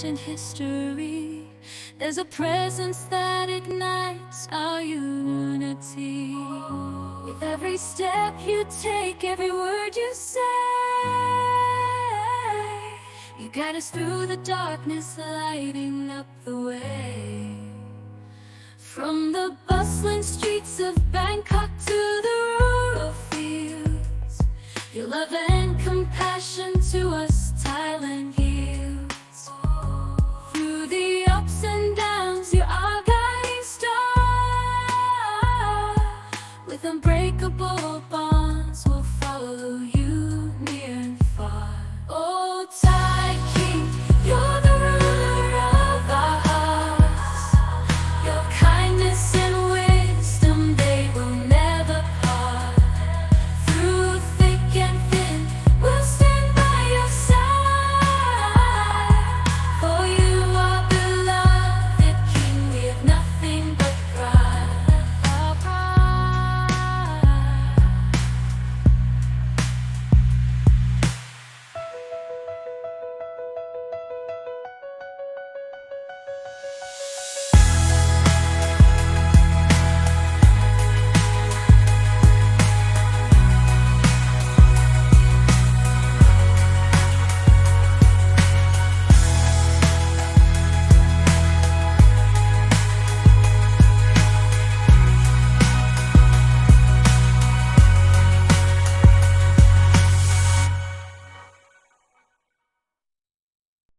ancient history. There's a presence that ignites our unity. With every step you take, every word you say, you guide us through the darkness, lighting up the way. From the bustling streets of Bangkok to the rural fields, your love and compassion to us